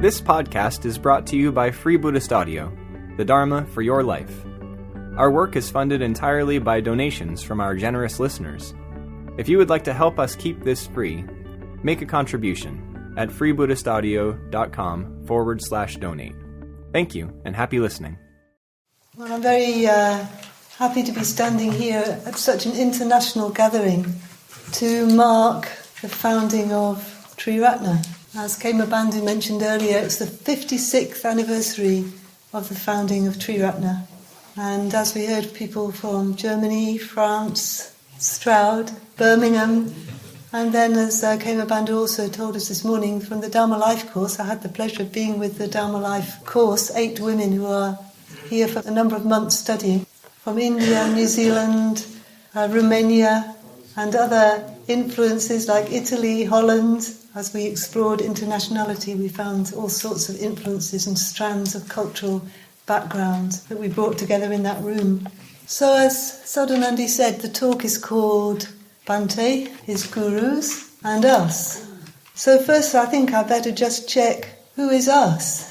This podcast is brought to you by Free Buddhist Audio, the Dharma for your life. Our work is funded entirely by donations from our generous listeners. If you would like to help us keep this free, make a contribution at freebuddhistaudio.com/donate. Thank you, and happy listening. Well, I'm very happy to be standing here at such an international gathering to mark the founding of Triratna. As Khema Bandhu mentioned earlier, it's the 56th anniversary of the founding of Triratna. And as we heard, people from Germany, France, Stroud, Birmingham, and then as Khema Bandhu also told us this morning, from the Dharma Life course, I had the pleasure of being with the Dharma Life course, 8 women who are here for a number of months studying, from India, New Zealand, Romania, and other influences like Italy, Holland. As we explored internationality, we found all sorts of influences and strands of cultural background that we brought together in that room. So as Sadhanandi said, the talk is called Bhante, his gurus, and us. So first I think I better just check who is us.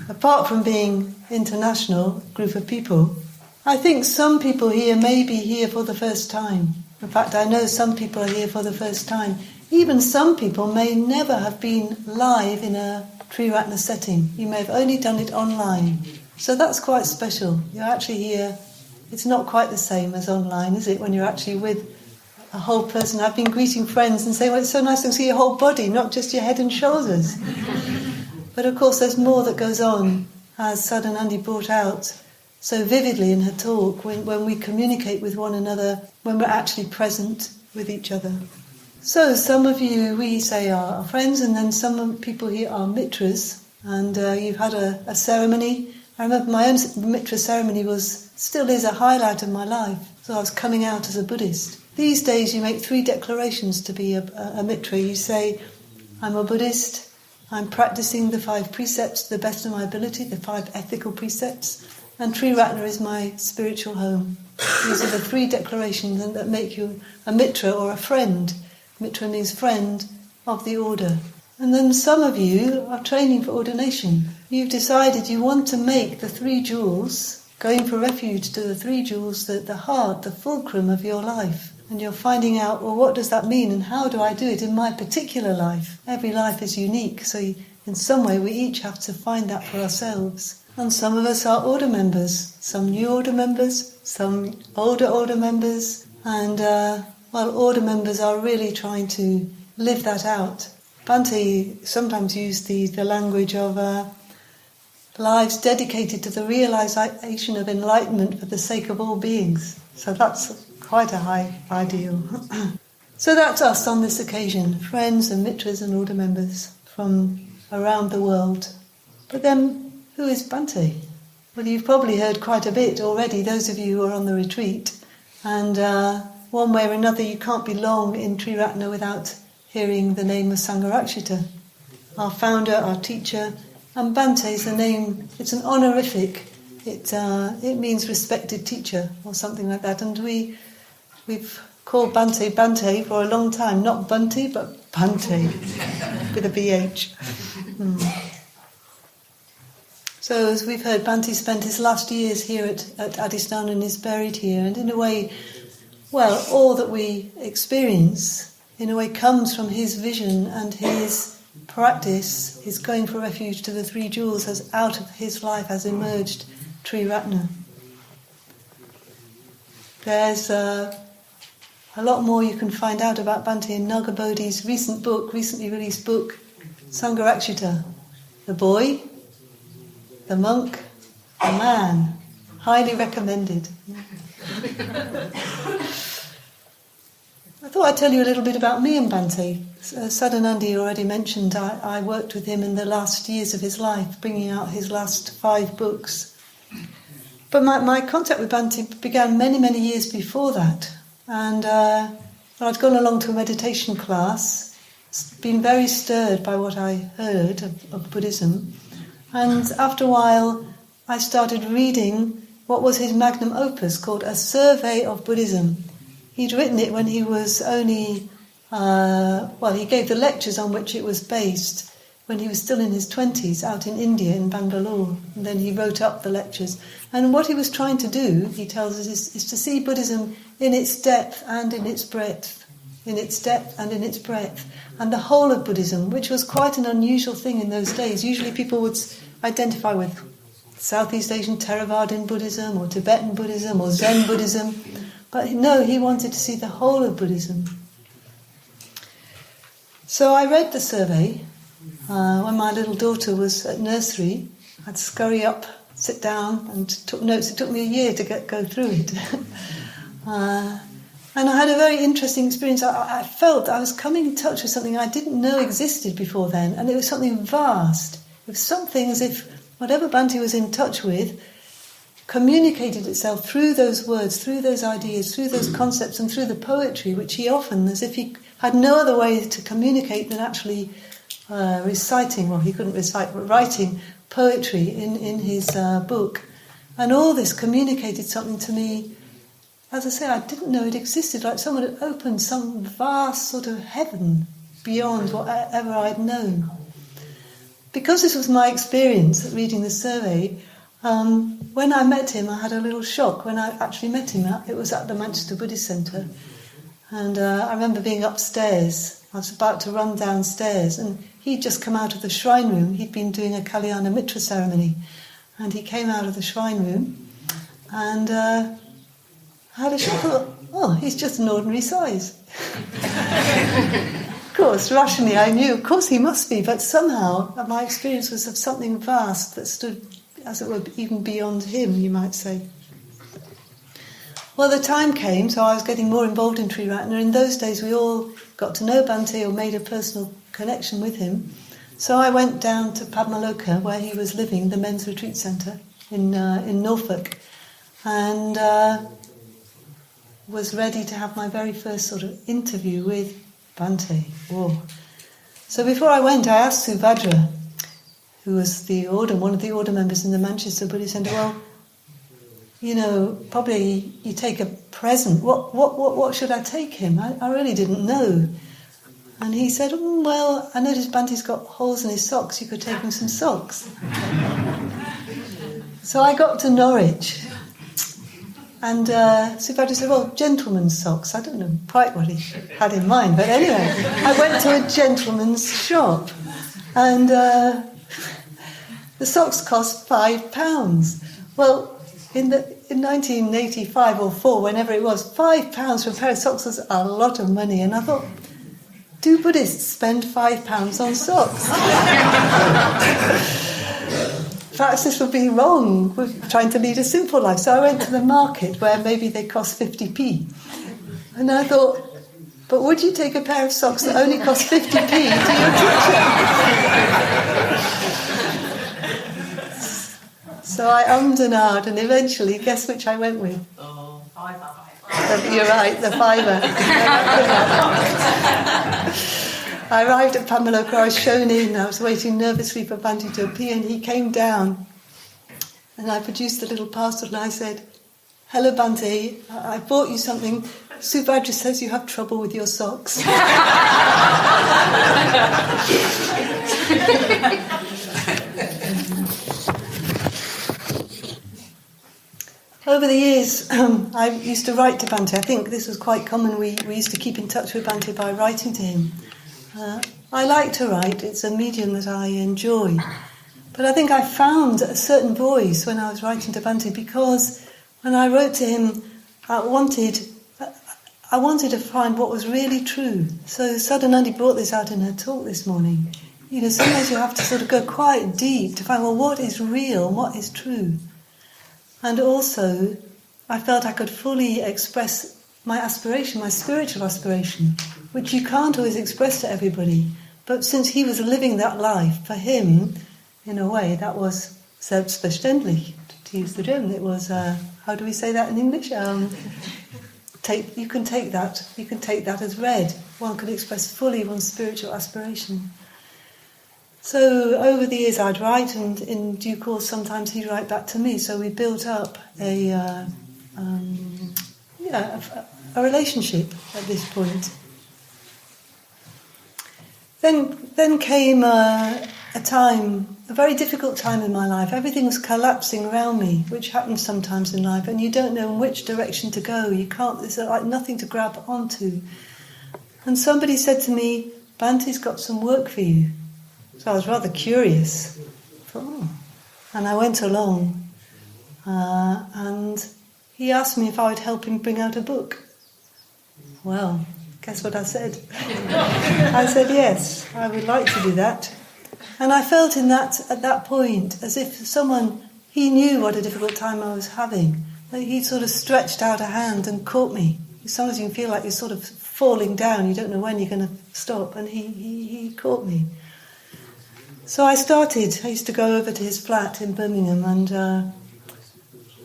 Apart from being international group of people, I think some people here may be here for the first time. In fact, I know some people are here for the first time. Even some people may never have been live in a Triratna setting. You may have only done it online. So that's quite special. You're actually here. It's not quite the same as online, is it? When you're actually with a whole person. I've been greeting friends and saying, well, it's so nice to see your whole body, not just your head and shoulders. But of course there's more that goes on, as Sadhanandi brought out so vividly in her talk, when we communicate with one another, when we're actually present with each other. So some of you, we say, are friends, and then some people here are mitras, and you've had a ceremony. I remember my own mitra ceremony still is a highlight of my life. So I was coming out as a Buddhist. These days you make 3 declarations to be a mitra. You say, I'm a Buddhist, I'm practicing the 5 precepts to the best of my ability, the 5 ethical precepts, and Triratna is my spiritual home. These are the 3 declarations that make you a mitra or a friend. Mitra means friend of the order. And then some of you are training for ordination. You've decided you want to make the 3 jewels, going for refuge to the 3 jewels, the heart, the fulcrum of your life. And you're finding out, well, what does that mean and how do I do it in my particular life? Every life is unique, so in some way we each have to find that for ourselves. And some of us are order members, some new order members, some older members, and order members are really trying to live that out. Bhante sometimes used the language of lives dedicated to the realization of enlightenment for the sake of all beings. So that's quite a high ideal. So that's us on this occasion, friends and mitras and order members from around the world. But then, who is Bhante? Well, you've probably heard quite a bit already, those of you who are on the retreat. And one way or another, you can't be long in Triratna without hearing the name of Sangharakshita, our founder, our teacher. And Bhante is a name, it's an honorific. It means respected teacher or something like that. And we've called Bhante for a long time. Not Bunty, but Bhante, with a BH. So as we've heard, Bhante spent his last years here at Adhisthana and is buried here. And in a way, well, all that we experience, in a way, comes from his vision and his practice. His going for refuge to the 3 jewels has, out of his life, has emerged Triratna. There's a lot more you can find out about Bhante in Nagabodhi's recently released book, Sangharakshita, the boy, the monk, the man. Highly recommended. I thought I'd tell you a little bit about me and Bhante. Sadhanandi already mentioned I worked with him in the last years of his life, bringing out his last 5 books. But my contact with Bhante began many, many years before that. And I'd gone along to a meditation class, been very stirred by what I heard of Buddhism. And after a while, I started reading what was his magnum opus called A Survey of Buddhism. He'd written it when he was only, he gave the lectures on which it was based when he was still in his 20s out in India, in Bangalore. And then he wrote up the lectures. And what he was trying to do, he tells us, is to see Buddhism in its depth and in its breadth. In its depth and in its breadth. And the whole of Buddhism, which was quite an unusual thing in those days. Usually people would identify with Southeast Asian Theravadan Buddhism or Tibetan Buddhism or Zen Buddhism. But no, he wanted to see the whole of Buddhism. So I read the survey. When my little daughter was at nursery, I'd scurry up, sit down and took notes. It took me a year to go through it. And I had a very interesting experience. I felt I was coming in touch with something I didn't know existed before then, and it was something vast. It was something as if whatever Bhante was in touch with communicated itself through those words, through those ideas, through those concepts, and through the poetry, which he often, as if he had no other way to communicate than actually reciting, well, he couldn't recite, but writing poetry in his book. And all this communicated something to me. As I say, I didn't know it existed, like someone had opened some vast sort of heaven beyond whatever I'd known. Because this was my experience at reading the survey, when I met him, I had a little shock. When I actually met him, it was at the Manchester Buddhist Centre. And I remember being upstairs. I was about to run downstairs, and he'd just come out of the shrine room. He'd been doing a Kalyana Mitra ceremony. And he came out of the shrine room, and I had a shock. I thought, oh, he's just an ordinary size. Of course, rationally I knew, of course he must be, but somehow my experience was of something vast that stood, as it were, even beyond him, you might say. Well, the time came, so I was getting more involved in Triratna. In those days we all got to know Bhante or made a personal connection with him. So I went down to Padmaloka, where he was living, the men's retreat centre in Norfolk, and was ready to have my very first sort of interview with Bhante. Whoa. So before I went, I asked Subhadra, who was one of the order members in the Manchester Buddhist Centre, well, you know, probably you take a present. What should I take him? I really didn't know. And he said, well, I noticed Bhante's got holes in his socks. You could take him some socks. So I got to Norwich. And Subhadra said, well, gentleman's socks. I don't know quite what he had in mind. But anyway, I went to a gentleman's shop. And the socks cost £5. Well, in 1985 or 4, whenever it was, £5 for a pair of socks was a lot of money. And I thought, do Buddhists spend £5 on socks? Perhaps this would be wrong. We're trying to lead a simple life. So I went to the market where maybe they cost 50p. And I thought, but would you take a pair of socks that only cost 50p to your teacher? So I ummed and ahed, and eventually, guess which I went with? Oh, fiver. You're right, the fiver. I arrived at Padmaloka, I was shown in, I was waiting nervously for Bhante to appear, and he came down. And I produced a little parcel and I said, hello Bhante, I bought you something. Subhadra says you have trouble with your socks. Over the years, I used to write to Bhante. I think this was quite common. We used to keep in touch with Bhante by writing to him. I like to write. It's a medium that I enjoy. But I think I found a certain voice when I was writing to Bhante, because when I wrote to him, I wanted to find what was really true. So Sadhanandi brought this out in her talk this morning. You know, sometimes you have to sort of go quite deep to find, well, what is real and what is true? And also, I felt I could fully express my aspiration, my spiritual aspiration, which you can't always express to everybody. But since he was living that life, for him, in a way, that was selbstverständlich, to use the German. It was, how do we say that in English? You can take that as read. One can express fully one's spiritual aspiration. So over the years I'd write, and in due course sometimes he'd write back to me. So we built up a relationship at this point. Then came a time, a very difficult time in my life. Everything was collapsing around me, which happens sometimes in life, and you don't know in which direction to go. You can't, there's like nothing to grab onto. And somebody said to me, Bhante's got some work for you. So I was rather curious. I thought, oh. And I went along, and he asked me if I would help him bring out a book. Well, guess what I said? I said yes, I would like to do that. And I felt at that point as if he knew what a difficult time I was having. He sort of stretched out a hand and caught me. Sometimes you can feel like you're sort of falling down, you don't know when you're going to stop, and he caught me. So I used to go over to his flat in Birmingham, and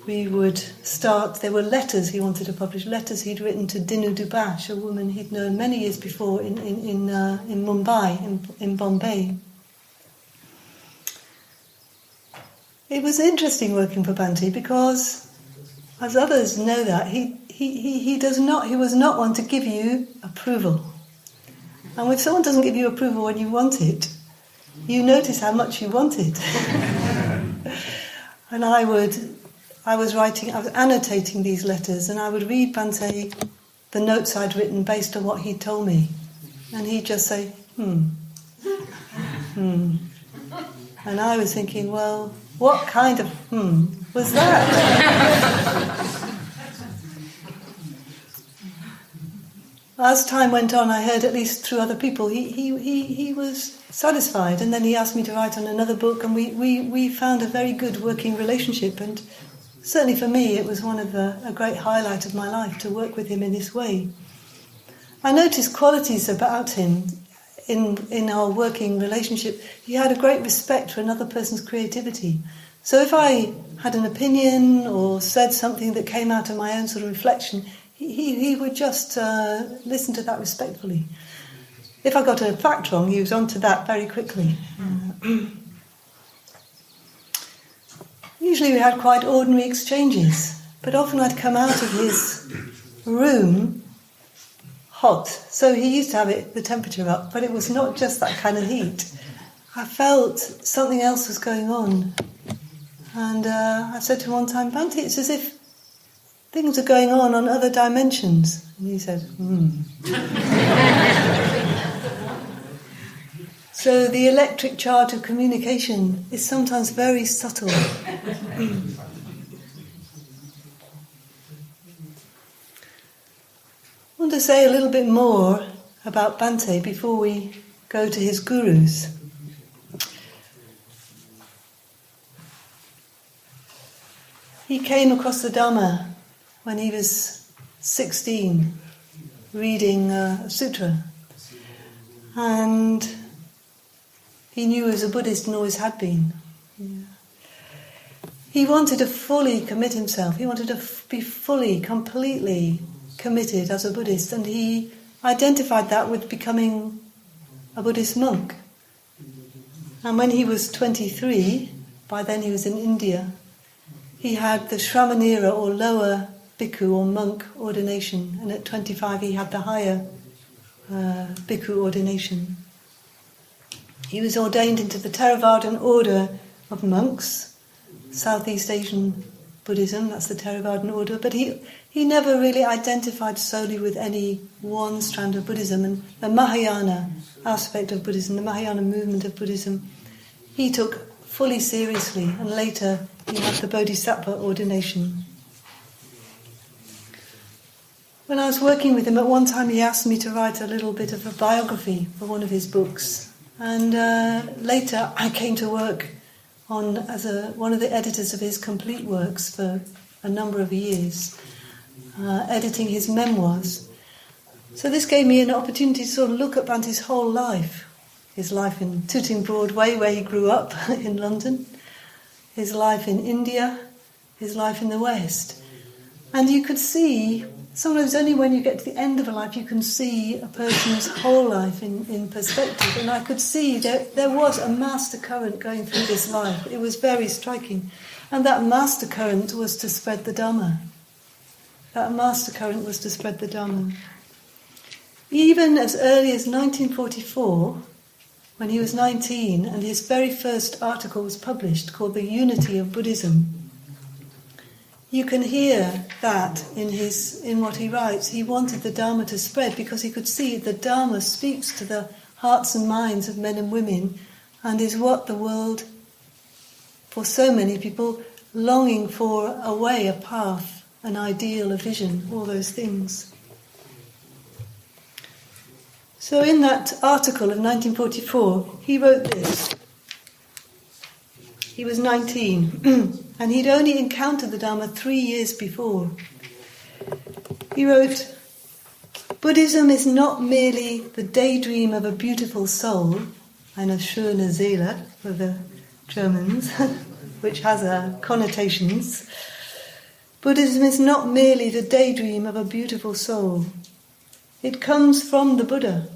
we would start, there were letters he wanted to publish, letters he'd written to Dinu Dubash, a woman he'd known many years before in Mumbai, in Bombay. It was interesting working for Bhante because, as others know that, he was not one to give you approval. And if someone doesn't give you approval when you want it, you notice how much you want it. And I was annotating these letters, and I would read Bhante the notes I'd written based on what he'd told me. And he'd just say, And I was thinking, well, what kind of was that? As time went on, I heard, at least through other people, he was satisfied, and then he asked me to write on another book, and we found a very good working relationship, and certainly for me it was a great highlight of my life to work with him in this way. I noticed qualities about him in our working relationship. He had a great respect for another person's creativity. So if I had an opinion or said something that came out of my own sort of reflection, he would just listen to that respectfully. If I got a fact wrong, he was on to that very quickly. Usually we had quite ordinary exchanges, but often I'd come out of his room hot. So he used to have the temperature up, but it was not just that kind of heat. I felt something else was going on. And I said to him one time, Bhante, it's as if things are going on other dimensions. And he said, So the electric charge of communication is sometimes very subtle. I want to say a little bit more about Bhante before we go to his gurus. He came across the Dhamma when he was 16, reading a sutra. And he knew he was a Buddhist and always had been. Yeah. He wanted to fully commit himself. He wanted to be fully, completely committed as a Buddhist. And he identified that with becoming a Buddhist monk. And when he was 23, by then he was in India, he had the Shramanera or lower bhikkhu or monk ordination, and at 25 he had the higher bhikkhu ordination. He was ordained into the Theravadan order of monks, Southeast Asian Buddhism, that's the Theravadan order, but he never really identified solely with any one strand of Buddhism, and the Mahayana aspect of Buddhism, the Mahayana movement of Buddhism, he took fully seriously, and later he had the Bodhisattva ordination. When I was working with him, at one time he asked me to write a little bit of a biography for one of his books. And later I came to work as one of the editors of his complete works for a number of years, editing his memoirs. So this gave me an opportunity to sort of look at Bhante's whole life. His life in Tooting Broadway, where he grew up in London, his life in India, his life in the West. And you could see, sometimes only when you get to the end of a life you can see a person's whole life in perspective. And I could see there was a master current going through this life. It was very striking. And that master current was to spread the Dhamma. That master current was to spread the Dhamma. Even as early as 1944, when he was 19, and his very first article was published called The Unity of Buddhism. You can hear that in what he writes. He wanted the Dharma to spread because he could see the Dharma speaks to the hearts and minds of men and women and is what the world, for so many people, longing for a way, a path, an ideal, a vision, all those things. So in that article of 1944, he wrote this. He was 19, and he'd only encountered the Dharma 3 years before. He wrote, "Buddhism is not merely the daydream of a beautiful soul," eine schöne Seele for the Germans, which has connotations. Buddhism is not merely the daydream of a beautiful soul. It comes from the Buddha,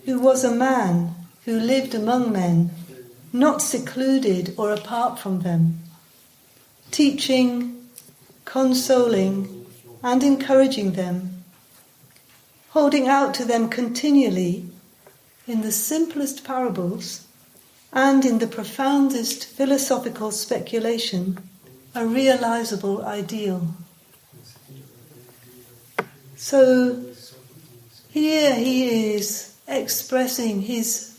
who was a man, who lived among men, not secluded or apart from them, teaching, consoling, and encouraging them, holding out to them continually in the simplest parables and in the profoundest philosophical speculation, a realizable ideal. So here he is expressing his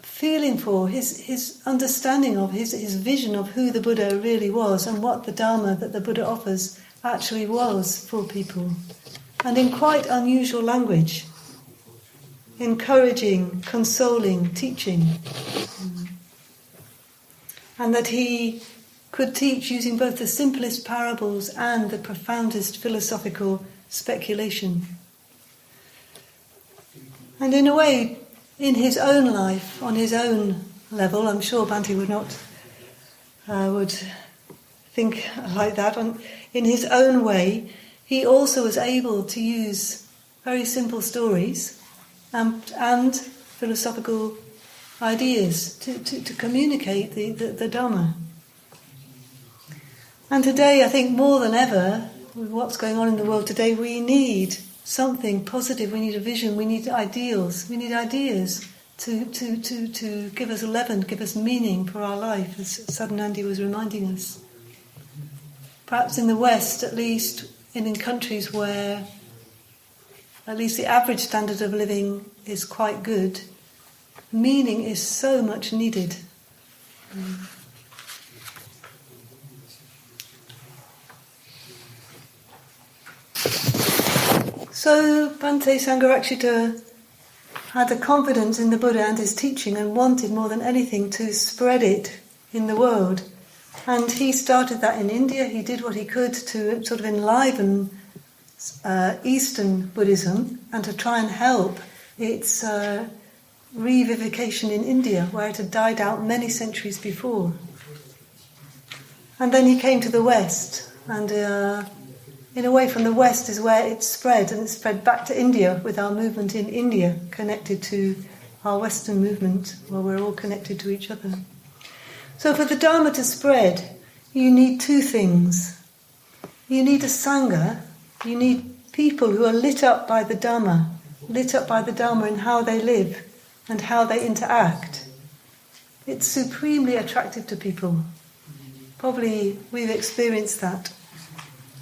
feeling for, his understanding of, his vision of who the Buddha really was and what the Dharma that the Buddha offers actually was for people. And in quite unusual language, encouraging, consoling, teaching. And that he could teach using both the simplest parables and the profoundest philosophical speculation. And in a way, in his own life, on his own level, I'm sure Bhante would think like that. In his own way, he also was able to use very simple stories and philosophical ideas to communicate the Dhamma. And today, I think more than ever, with what's going on in the world today, we need something positive, we need a vision, we need ideals, we need ideas to give us leaven, give us meaning for our life, as Sadhanandi was reminding us. Perhaps in the West, at least in countries where at least the average standard of living is quite good, meaning is so much needed. So Bhante Sangharakshita had a confidence in the Buddha and his teaching and wanted more than anything to spread it in the world. And he started that in India. He did what he could to sort of enliven Eastern Buddhism and to try and help its revivification in India, where it had died out many centuries before. And then he came to the West, and in a way from the West is where it spread, and it spread back to India with our movement in India, connected to our Western movement, where we're all connected to each other. So for the Dharma to spread, you need two things. You need a Sangha, you need people who are lit up by the Dharma in how they live and how they interact. It's supremely attractive to people. Probably we've experienced that.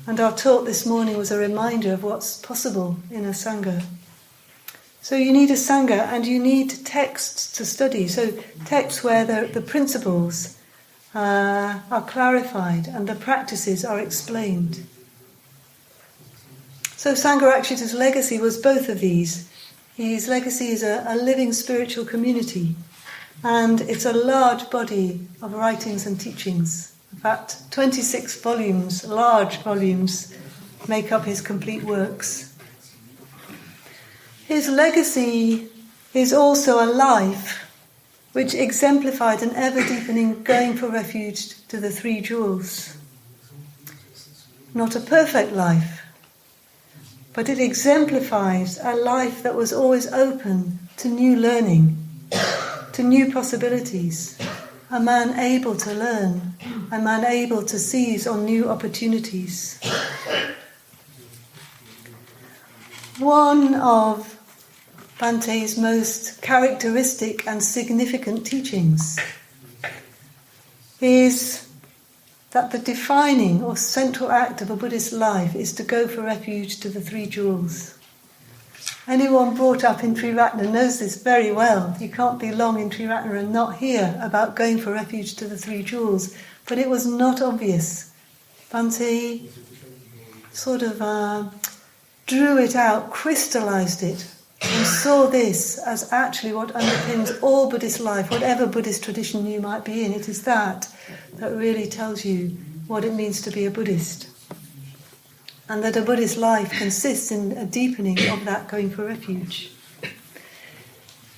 And our talk this morning was a reminder of what's possible in a Sangha. So you need a Sangha and you need texts to study. So texts where the principles are clarified and the practices are explained. So Sangharakshita's legacy was both of these. His legacy is a living spiritual community, and it's a large body of writings and teachings. In fact, 26 volumes, large volumes, make up his complete works. His legacy is also a life which exemplified an ever-deepening going for refuge to the three jewels. Not a perfect life, but it exemplifies a life that was always open to new learning, to new possibilities, a man able to learn, a man able to seize on new opportunities. One of Bhante's most characteristic and significant teachings is that the defining or central act of a Buddhist life is to go for refuge to the three jewels. Anyone brought up in Triratna knows this very well. You can't be long in Triratna and not hear about going for refuge to the three jewels. But it was not obvious. Bhante sort of drew it out, crystallized it, and saw this as actually what underpins all Buddhist life, whatever Buddhist tradition you might be in. It is that really tells you what it means to be a Buddhist. And that a Buddhist life consists in a deepening of that going for refuge.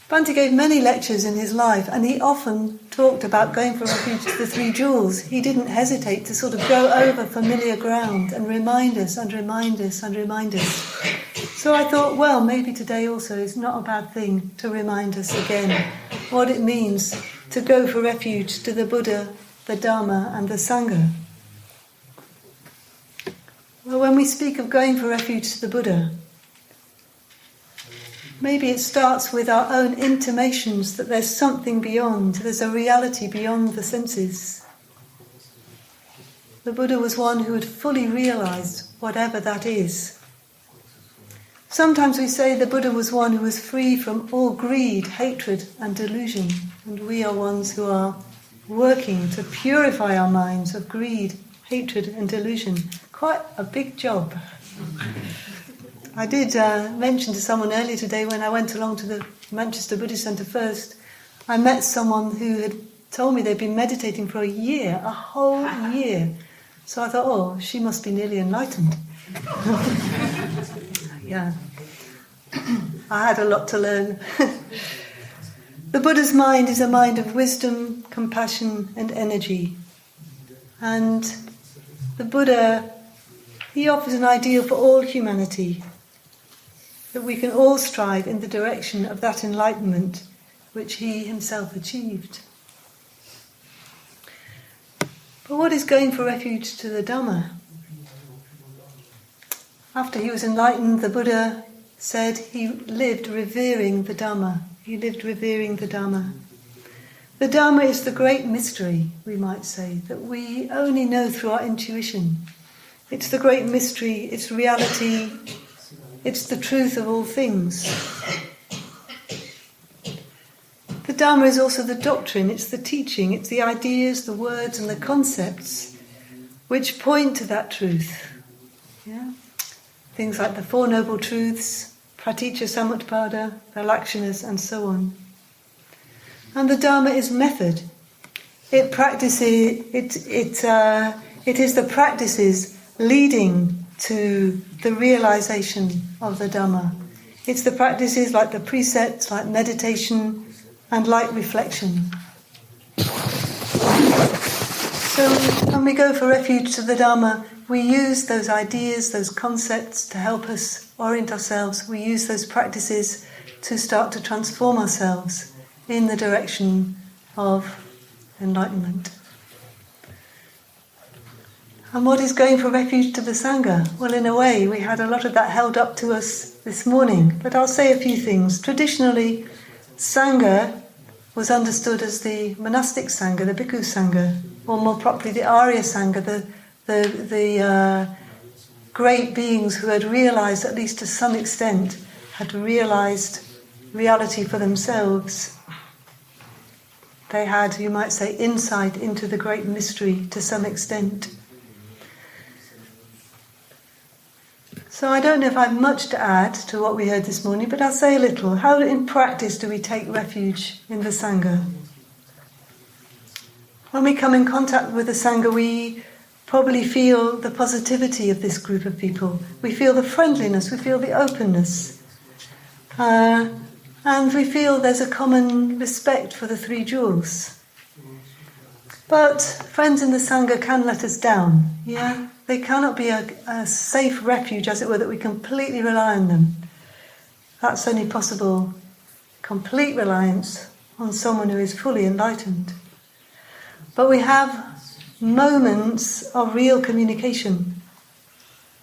Bhante gave many lectures in his life, and he often talked about going for refuge to the three jewels. He didn't hesitate to sort of go over familiar ground and remind us and remind us and remind us. So I thought, well, maybe today also is not a bad thing to remind us again what it means to go for refuge to the Buddha, the Dharma and the Sangha. Well, when we speak of going for refuge to the Buddha, maybe it starts with our own intimations that there's something beyond, there's a reality beyond the senses. The Buddha was one who had fully realized whatever that is. Sometimes we say the Buddha was one who was free from all greed, hatred and delusion, and we are ones who are working to purify our minds of greed, hatred and delusion. Quite a big job. I did mention to someone earlier today when I went along to the Manchester Buddhist Centre first, I met someone who had told me they'd been meditating for a whole year. So I thought, oh, she must be nearly enlightened. Yeah. I had a lot to learn. The Buddha's mind is a mind of wisdom, compassion and energy. And the Buddha, he offers an ideal for all humanity, that we can all strive in the direction of that enlightenment which he himself achieved. But what is going for refuge to the Dhamma? After he was enlightened, the Buddha said he lived revering the Dhamma. He lived revering the Dhamma. The Dhamma is the great mystery, we might say, that we only know through our intuition. It's the great mystery, it's reality, it's the truth of all things. The Dhamma is also the doctrine, it's the teaching, it's the ideas, the words and the concepts which point to that truth. Yeah? Things like the Four Noble Truths, Praticca Samutpada, the Lakshanas and so on. And the Dhamma is method. It is the practices leading to the realization of the Dhamma. It's the practices like the precepts, like meditation, and like reflection. So when we go for refuge to the Dhamma, we use those ideas, those concepts to help us orient ourselves. We use those practices to start to transform ourselves in the direction of enlightenment. And what is going for refuge to the Sangha? Well, in a way, we had a lot of that held up to us this morning, but I'll say a few things. Traditionally, Sangha was understood as the monastic Sangha, the Bhikkhu Sangha, or more properly the Arya Sangha, the great beings who had realized, at least to some extent, had realized reality for themselves. They had, you might say, insight into the great mystery to some extent. So I don't know if I have much to add to what we heard this morning, but I'll say a little. How in practice do we take refuge in the Sangha? When we come in contact with the Sangha, we probably feel the positivity of this group of people. We feel the friendliness, we feel the openness. And we feel there's a common respect for the three jewels. But friends in the Sangha can let us down, yeah? They cannot be a safe refuge, as it were, that we completely rely on them. That's only possible, complete reliance on someone who is fully enlightened. But we have moments of real communication.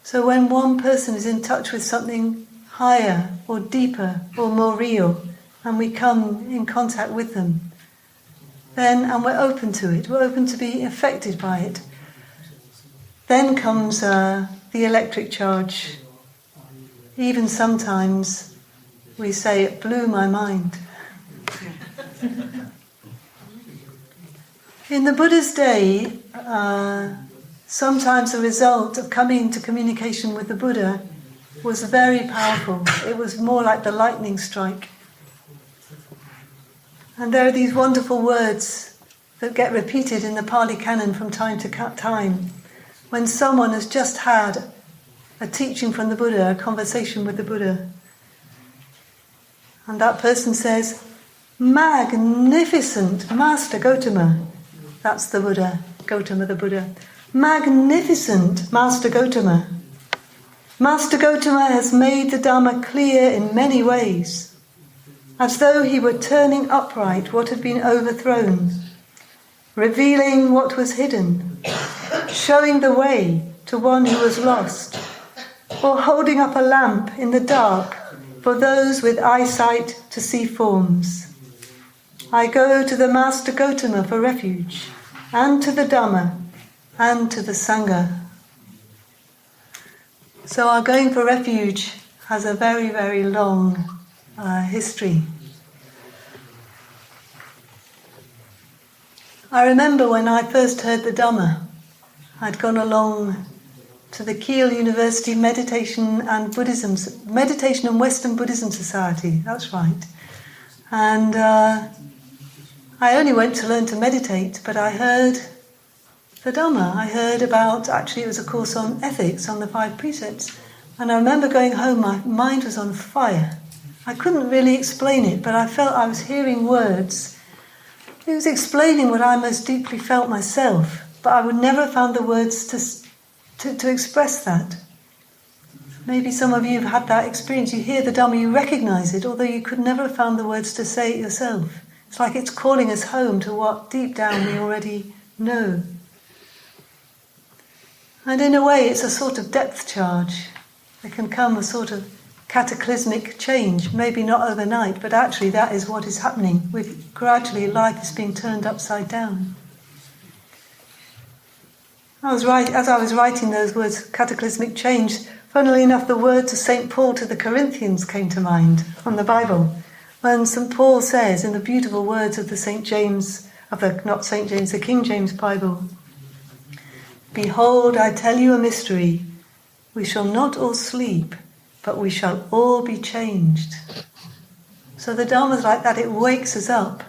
So when one person is in touch with something higher or deeper or more real, and we come in contact with them, and we're open to it, we're open to be affected by it, then comes the electric charge. Even sometimes we say, it blew my mind. In the Buddha's day, sometimes the result of coming into communication with the Buddha was very powerful. It was more like the lightning strike. And there are these wonderful words that get repeated in the Pali Canon from time to time when someone has just had a teaching from the Buddha, a conversation with the Buddha. And that person says, "Magnificent Master Gotama." That's the Buddha, Gotama the Buddha. "Magnificent Master Gotama. Master Gotama has made the Dhamma clear in many ways, as though he were turning upright what had been overthrown, revealing what was hidden, showing the way to one who was lost, or holding up a lamp in the dark for those with eyesight to see forms. I go to the Master Gotama for refuge, and to the Dhamma, and to the Sangha." So our going for refuge has a very, very long history. I remember when I first heard the Dhamma, I'd gone along to the Kiel University Meditation and Western Buddhism Society, that's right. And I only went to learn to meditate, but I heard the Dhamma. I heard about, actually it was a course on ethics, on the 5 precepts. And I remember going home, my mind was on fire. I couldn't really explain it, but I felt I was hearing words. It was explaining what I most deeply felt myself, but I would never have found the words to express that. Maybe some of you have had that experience. You hear the Dhamma, you recognise it, although you could never have found the words to say it yourself. It's like it's calling us home to what deep down we already know. And in a way, it's a sort of depth charge. There can come a sort of cataclysmic change, maybe not overnight, but actually that is what is happening. Gradually, life is being turned upside down. As I was writing those words, cataclysmic change, funnily enough, the words of St. Paul to the Corinthians came to mind on the Bible. When St. Paul says in the beautiful words of the King James Bible, "Behold, I tell you a mystery. We shall not all sleep, but we shall all be changed." So the Dharma is like that, it wakes us up.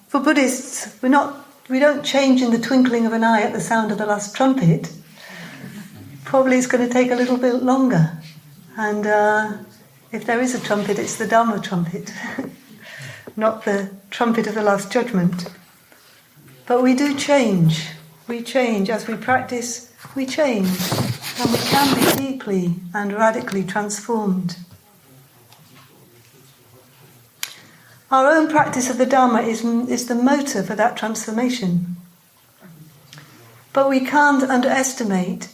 For Buddhists, we don't change in the twinkling of an eye at the sound of the last trumpet. Probably it's going to take a little bit longer. And if there is a trumpet, it's the Dharma trumpet, not the trumpet of the Last Judgment. But we do change. We change. As we practice, we change. And we can be deeply and radically transformed. Our own practice of the Dhamma is the motor for that transformation. But we can't underestimate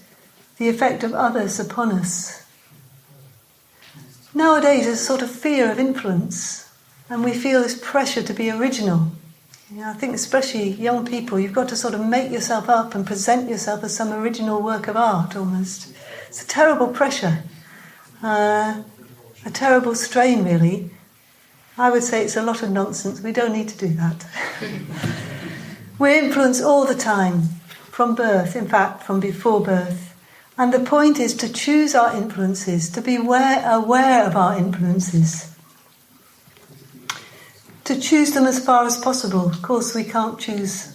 the effect of others upon us. Nowadays there's a sort of fear of influence, and we feel this pressure to be original. I think especially young people, you've got to sort of make yourself up and present yourself as some original work of art almost. It's a terrible pressure, a terrible strain really. I would say it's a lot of nonsense. We don't need to do that. We're influenced all the time, from birth, in fact, from before birth. And the point is to choose our influences, to be aware of our influences. To choose them as far as possible. Of course, we can't choose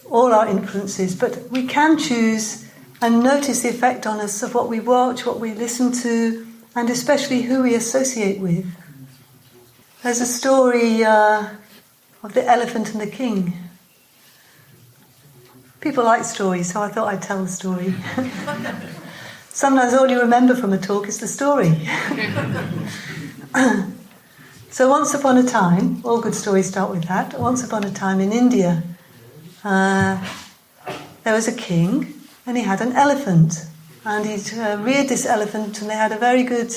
all our influences, but we can choose and notice the effect on us of what we watch, what we listen to, and especially who we associate with. There's a story of the elephant and the king. People like stories, so I thought I'd tell the story. Sometimes all you remember from a talk is the story. So once upon a time, all good stories start with that, once upon a time in India, there was a king and he had an elephant. and he'd reared this elephant, and they had a very good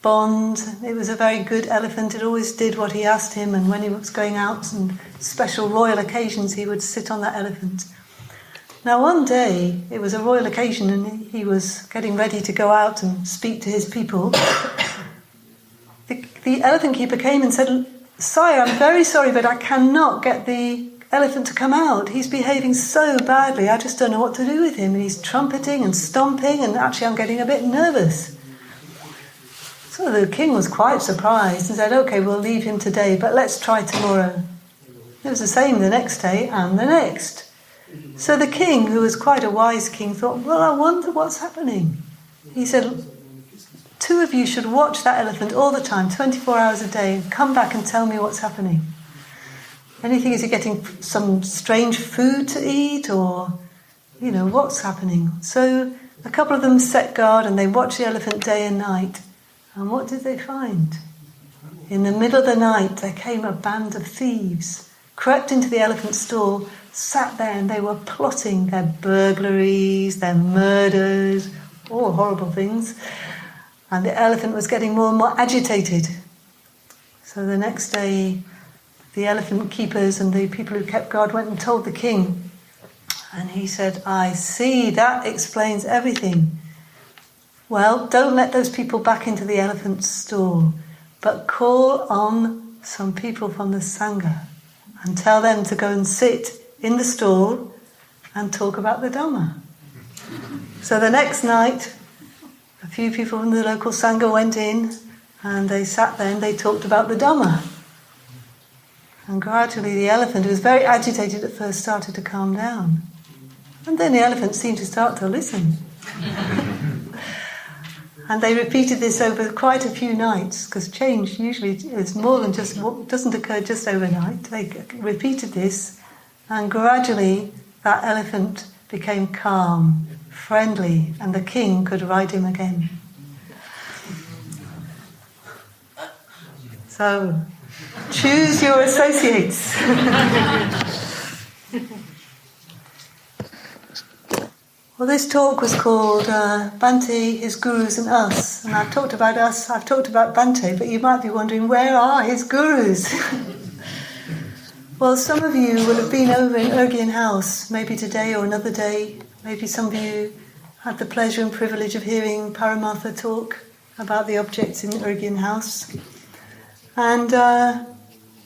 bond. It was a very good elephant. It always did what he asked him, and when he was going out on special royal occasions, he would sit on that elephant. Now one day, it was a royal occasion, and he was getting ready to go out and speak to his people. The elephant keeper came and said, "Sire, I'm very sorry, but I cannot get the elephant to come out. He's behaving so badly, I just don't know what to do with him. He's trumpeting and stomping, and actually I'm getting a bit nervous." So the king was quite surprised and said, "Okay, we'll leave him today, but let's try tomorrow." It was the same the next day and the next. So the king, who was quite a wise king, thought, "Well, I wonder what's happening." He said, "Two of you should watch that elephant all the time, 24 hours a day, and come back and tell me what's happening. Anything, is he getting some strange food to eat, or, what's happening?" So a couple of them set guard and they watched the elephant day and night. And what did they find? In the middle of the night, there came a band of thieves, crept into the elephant's stall, sat there, and they were plotting their burglaries, their murders, all horrible things. And the elephant was getting more and more agitated. So the next day, the elephant keepers and the people who kept guard went and told the king. And he said, "I see, that explains everything. Well, don't let those people back into the elephant's stall, but call on some people from the Sangha and tell them to go and sit in the stall and talk about the Dhamma." So the next night, a few people from the local Sangha went in and they sat there and they talked about the Dhamma. And gradually the elephant, who was very agitated at first, started to calm down. And then the elephant seemed to start to listen. And they repeated this over quite a few nights, because change usually is more than just, doesn't occur just overnight. They repeated this, and gradually that elephant became calm, friendly, and the king could ride him again. So, choose your associates. Well, this talk was called Bhante, His Gurus and Us. And I've talked about us, I've talked about Bhante, but you might be wondering, where are his gurus? Well, some of you will have been over in Urgyen House, maybe today or another day. Maybe some of you had the pleasure and privilege of hearing Paramartha talk about the objects in Urgyen House. And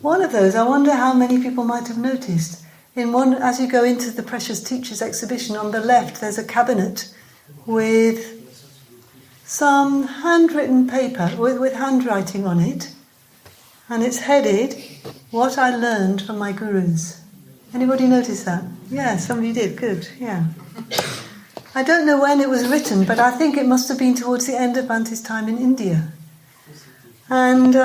one of those, I wonder how many people might have noticed. In one, as you go into the Precious Teachers exhibition, on the left there's a cabinet with some handwritten paper with handwriting on it, and it's headed, "What I Learned from My Gurus." Anybody notice that? Yeah, somebody did, good, yeah. I don't know when it was written, but I think it must have been towards the end of Bhante's time in India. And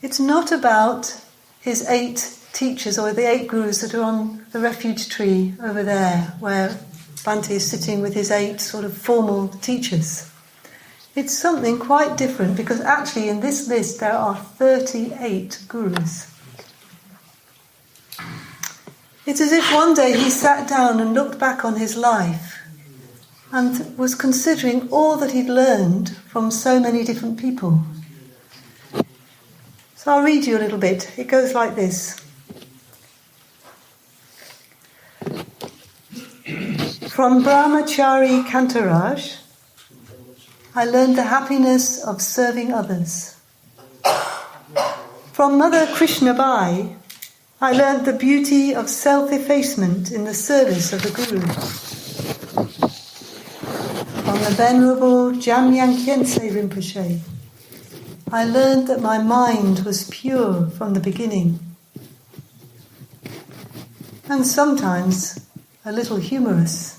it's not about his 8 teachers or the 8 gurus that are on the refuge tree over there, where Bhante is sitting with his 8 sort of formal teachers. It's something quite different, because actually in this list there are 38 gurus. It's as if one day he sat down and looked back on his life and was considering all that he'd learned from so many different people. So I'll read you a little bit. It goes like this. From Brahmachari Kantaraj, I learned the happiness of serving others. From Mother Krishnabai, I learned the beauty of self-effacement in the service of the Guru. From the Venerable Jamyang Khyentse Rinpoche, I learned that my mind was pure from the beginning, and sometimes a little humorous.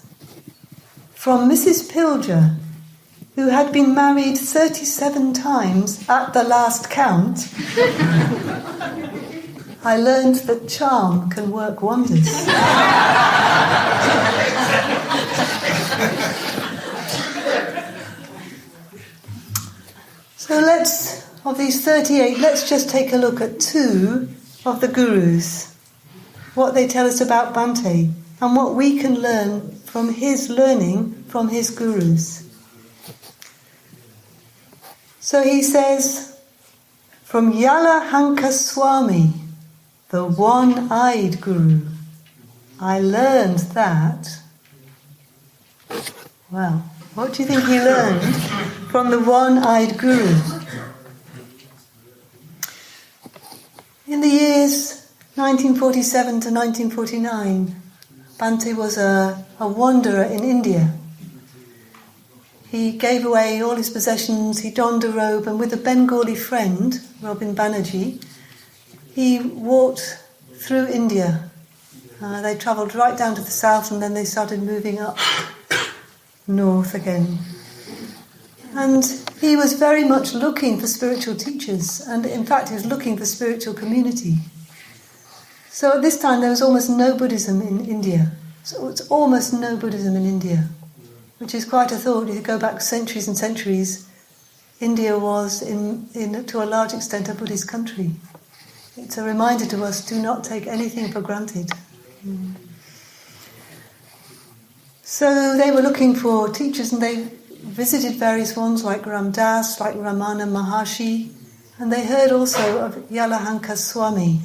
From Mrs. Pilger, who had been married 37 times at the last count, I learned that charm can work wonders. So of these 38, let's just take a look at 2 of the gurus, what they tell us about Bhante. and what we can learn from his learning from his gurus. So he says, from Yalahanka Swami, the one-eyed guru, I learned that. Well, what do you think he learned from the one-eyed guru? In the years 1947 to 1949, Bhante was a wanderer in India. He gave away all his possessions, he donned a robe, and with a Bengali friend, Robin Banerjee, he walked through India. They travelled right down to the south, and then they started moving up north again. And he was very much looking for spiritual teachers, and in fact he was looking for spiritual community. So at this time there was almost no Buddhism in India. So it's almost no Buddhism in India, which is quite a thought. If you go back centuries and centuries, India was to a large extent a Buddhist country. It's a reminder to us, do not take anything for granted. So they were looking for teachers, and they visited various ones like Ram Das, like Ramana Maharshi, and they heard also of Yalahanka Swami.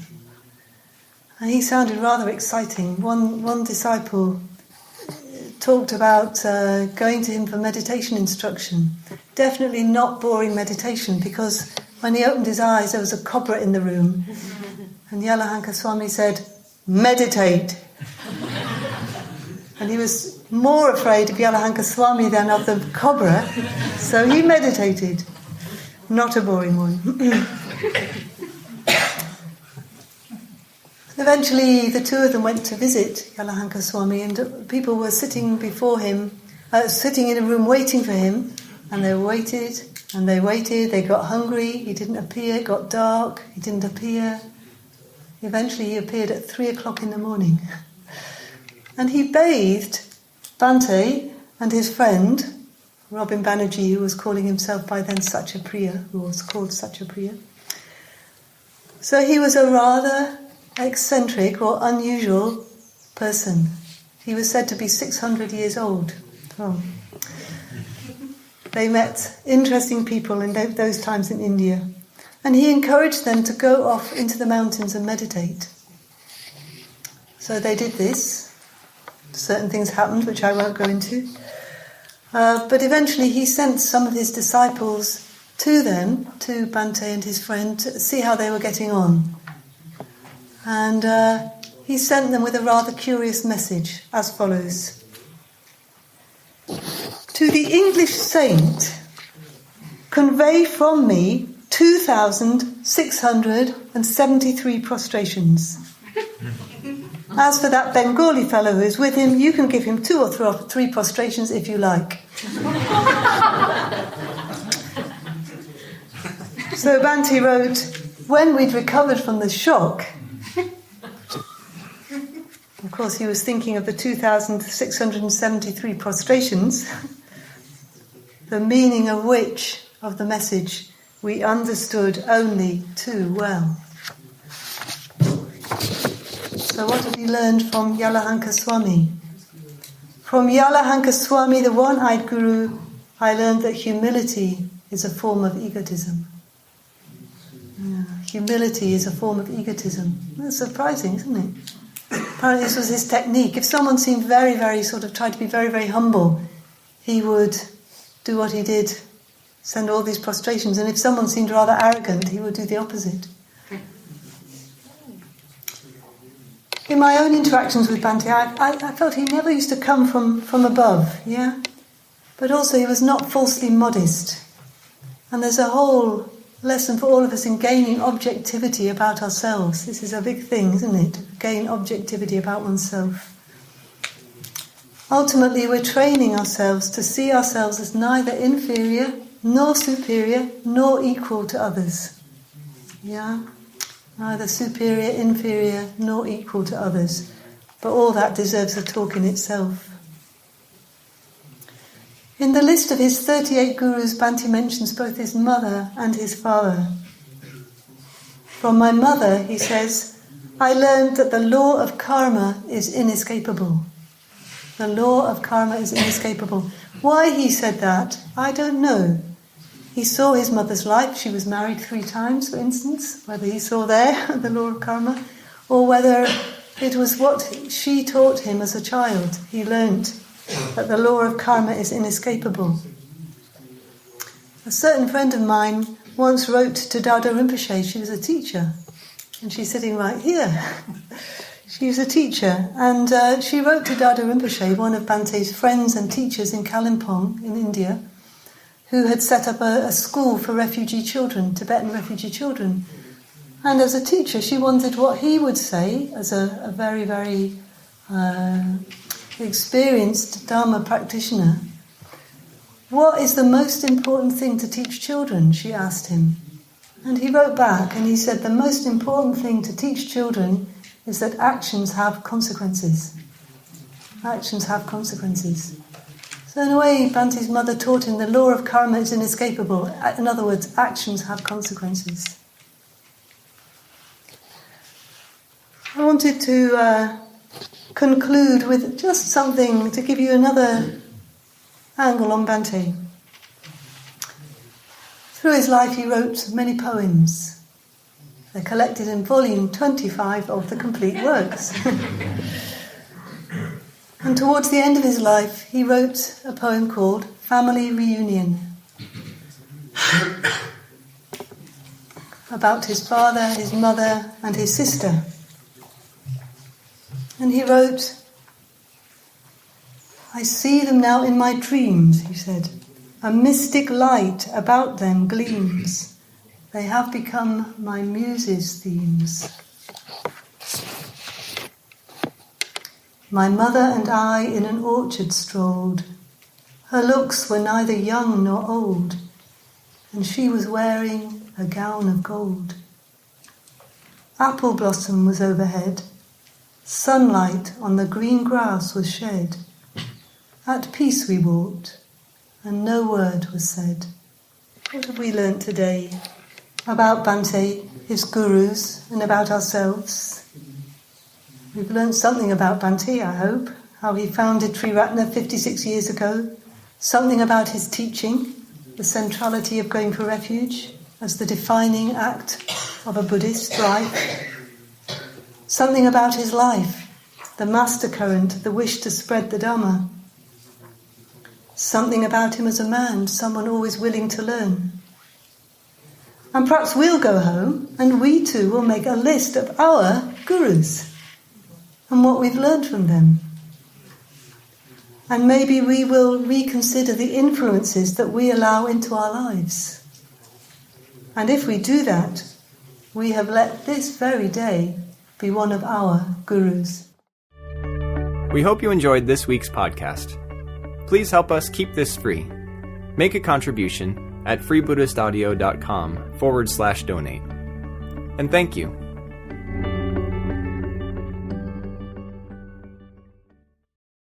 And he sounded rather exciting. One disciple talked about going to him for meditation instruction. Definitely not boring meditation, because when he opened his eyes there was a cobra in the room. And Yalahanka Swami said, meditate. And he was more afraid of Yalahanka Swami than of the cobra, so he meditated. Not a boring one. Eventually the two of them went to visit Yalahanka Swami, and people were sitting before him, sitting in a room waiting for him, and they waited, and they waited, they got hungry, he didn't appear, it got dark, he didn't appear. Eventually he appeared at 3 o'clock in the morning. And he bathed Bhante and his friend, Robin Banerjee, who was calling himself by then Satyapriya, who was called Satyapriya. So he was a rather eccentric or unusual person. He was said to be 600 years old. Oh. They met interesting people in those times in India. And he encouraged them to go off into the mountains and meditate. So they did this. Certain things happened, which I won't go into. But eventually he sent some of his disciples to them, to Bhante and his friend, to see how they were getting on. And he sent them with a rather curious message, as follows. To the English saint, convey from me 2,673 prostrations. As for that Bengali fellow who is with him, you can give him 2 or 3 prostrations if you like. So Bhante wrote, when we'd recovered from the shock, of course he was thinking of the 2,673 prostrations, the meaning of which, of the message, we understood only too well. So what have we learned from Yalahanka Swami? From Yalahanka Swami, the one-eyed guru, I learned that humility is a form of egotism. Humility is a form of egotism. That's surprising, isn't it? Apparently this was his technique. If someone seemed very, very tried to be very, very humble, he would do what he did, send all these prostrations. And if someone seemed rather arrogant, he would do the opposite. In my own interactions with Bhante, I felt he never used to come from above, yeah? But also he was not falsely modest. And there's a whole lesson for all of us in gaining objectivity about ourselves. This is a big thing, isn't it? Gain objectivity about oneself. Ultimately, we're training ourselves to see ourselves as neither inferior, nor superior, nor equal to others. Yeah? Neither superior, inferior, nor equal to others. But all that deserves a talk in itself. In the list of his 38 gurus, Bhante mentions both his mother and his father. From my mother, he says, I learned that the law of karma is inescapable. The law of karma is inescapable. Why he said that, I don't know. He saw his mother's life. She was married 3 times, for instance. Whether he saw there the law of karma, or whether it was what she taught him as a child. He learned that the law of karma is inescapable. A certain friend of mine once wrote to Dada Rinpoche. She was a teacher, and she's sitting right here. She was a teacher, and she wrote to Dada Rinpoche, one of Bante's friends and teachers in Kalimpong in India, who had set up a school for refugee children, Tibetan refugee children. And as a teacher, she wondered what he would say, as a very, very experienced Dharma practitioner. What is the most important thing to teach children, she asked him. And he wrote back and he said, the most important thing to teach children is that actions have consequences. Actions have consequences. So in a way, Bante's mother taught him the law of karma is inescapable. In other words, actions have consequences. I wanted to conclude with just something to give you another angle on Bante. Through his life he wrote many poems. They're collected in volume 25 of the Complete Works. And towards the end of his life he wrote a poem called Family Reunion, about his father, his mother and his sister. And he wrote, I see them now in my dreams, he said. A mystic light about them gleams. They have become my muse's themes. My mother and I in an orchard strolled. Her looks were neither young nor old, and she was wearing a gown of gold. Apple blossom was overhead. Sunlight on the green grass was shed. At peace we walked, and no word was said. What have we learnt today about Bante, his gurus, and about ourselves? We've learnt something about Bante, I hope, how he founded Triratna 56 years ago, something about his teaching, the centrality of going for refuge as the defining act of a Buddhist life, something about his life, the master current, the wish to spread the Dhamma, something about him as a man, someone always willing to learn. And perhaps we'll go home and we too will make a list of our gurus and what we've learned from them. And maybe we will reconsider the influences that we allow into our lives. And if we do that, we have let this very day be one of our gurus. We hope you enjoyed this week's podcast. Please help us keep this free. Make a contribution at freebuddhistaudio.com/donate. And thank you.